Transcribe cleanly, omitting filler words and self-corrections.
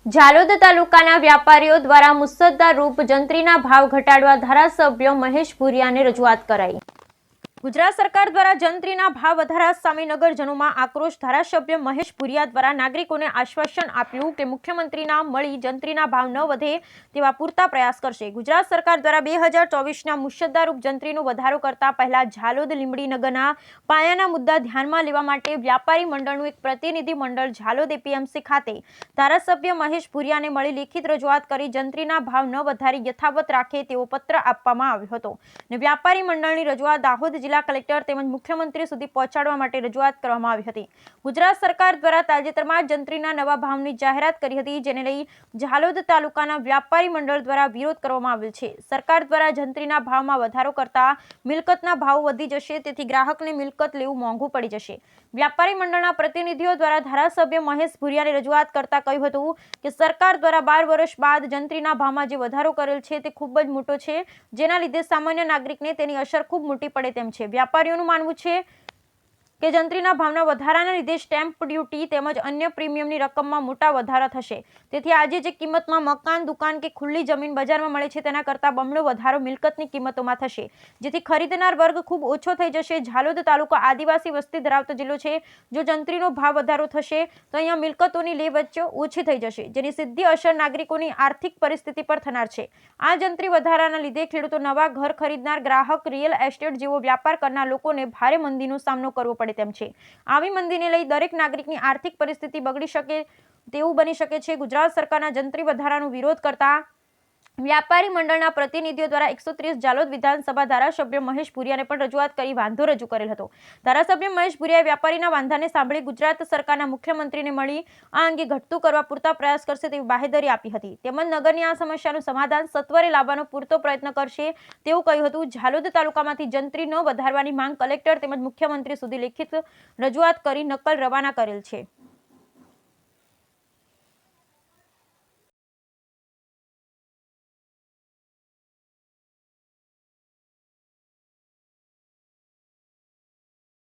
ઝાલોદ તાલુકાના વ્યાપારીઓ દ્વારા મુસદ્દા રૂપ જંત્રીના ભાવ ઘટાડવા ધારાસભ્ય મહેશ ભુરિયાને રજૂઆત કરાઈ। ગુજરાત સરકાર દ્વારા જંત્રીના ભાવ વધારા સામે નગરજનોમાં આક્રોશ। ધારાસભ્ય મહેશ ભુરિયા દ્વારા નાગરિકોને આશ્વાસન આપ્યું કે મુખ્યમંત્રીના મળી જંત્રીના ભાવ ન વધે તેવા પૂરતા પ્રયાસ કરશે। ગુજરાત સરકાર દ્વારા 2024ના મુસદ્દારૂપ જંત્રીનો વધારો કરતા પહેલા ઝાલોદ લીંબડીનગરના પાયાના મુદ્દા ધ્યાનમાં લેવા માટે વ્યાપારી મંડળનું એક પ્રતિનિધિ મંડળ ઝાલોદ એપીએમસી ખાતે ધારાસભ્ય મહેશ ભુરિયાને મળી લેખિત રજૂઆત કરી જંત્રીના ભાવ ન વધારી યથાવત રાખે તેવો પત્ર આપવામાં આવ્યો હતો અને વ્યાપારી મંડળની રજૂઆત દાહોદ જિલ્લા કલેક્ટર તેમજ મુખ્યમંત્રી સુધી પહોંચાડવા માટે રજૂઆત કરવામાં આવી હતી। ગુજરાત સરકાર દ્વારા તાજેતરમાં જંત્રીના નવા ભાવની જાહેરાત કરી હતી, જેને લઈ ઝાલોદ તાલુકાના વ્યાપારી મંડળ દ્વારા વિરોધ કરવામાં આવેલ છે। સરકાર દ્વારા જંત્રીના ભાવમાં વધારો કરતા મિલકતના ભાવ વધી જશે, તેથી ગ્રાહકને મિલકત લેવું મોંઘું પડી જશે। વ્યાપારી મંડળના પ્રતિનિધિઓ દ્વારા ધારાસભ્ય મહેશ ભુરિયાને રજૂઆત કરતા કહ્યું હતું કે સરકાર દ્વારા 12 વર્ષ બાદ જંત્રીના ભાવમાં જે વધારો કરેલ છે તે ખૂબ જ મોટો છે, જેના લીધે સામાન્ય નાગરિકને તેની અસર ખૂબ મોટી પડે તેમ છે। વ્યાપારીઓનું માનવું છે કે જંત્રીના ભાવના વધારાના લીધે સ્ટેમ્પ ડ્યુટી તેમજ અન્ય પ્રીમિયમની રકમમાં મોટા વધારા થશે, તેથી આજે જે કિંમતમાં મકાન, દુકાન કે ખુલ્લી જમીન બજારમાં મળે છે તેના કરતાં બમણો વધારો મિલકતની કિંમતોમાં થશે, જેથી ખરીદનાર વર્ગ ખૂબ ઓછો થઈ જશે। ઝાલોદ તાલુકો આદિવાસી વસ્તી ધરાવતો જિલ્લો છે। જો જંત્રીનો ભાવ વધારો થશે તો અહીંયા મિલકતોની લે વચ્ચે ઓછી થઈ જશે, જેની સીધી અસર નાગરિકોની આર્થિક પરિસ્થિતિ પર થનાર છે। આ જંત્રી વધારાના લીધે ખેડૂતો, નવા ઘર ખરીદનાર ગ્રાહક, રિયલ એસ્ટેટ જેવો વ્યાપાર કરનાર લોકોને ભારે મંદીનો સામનો કરવો પડે તેમ છે। આવી મંદીને લઈ દરેક નાગરિકની આર્થિક પરિસ્થિતિ બગડી શકે તેવું બની શકે છે। ગુજરાત સરકારના જંત્રી વધારાનો વિરોધ કરતા વ્યાપારી મંડળના પ્રતિનિધિઓ દ્વારા 130 ઝાલોદ વિધાનસભા ધારાસભ્ય મહેશ ભુરિયાને પણ રજૂઆત કરી વાંધો રજૂ કરેલ હતો। ધારાસભ્ય મહેશ ભુરિયાએ વ્યાપારીના વાંધાને સાંભળી ગુજરાત સરકારના મુખ્યમંત્રીને મળી આ અંગે ઘટતું કરવા પૂરતા પ્રયાસ કરશે તેવી બાહેધરી આપી હતી, તેમજ નગરની આ સમસ્યાનું સમાધાન સત્વરે લાવવાનો પૂરતો પ્રયત્ન કરશે તેવું કહ્યું હતું। ઝાલોદ તાલુકામાંથી જંત્રી ન વધારવાની માંગ કલેક્ટર તેમજ મુખ્યમંત્રી સુધી લેખિત રજૂઆત કરી નકલ રવાના કરેલ છે।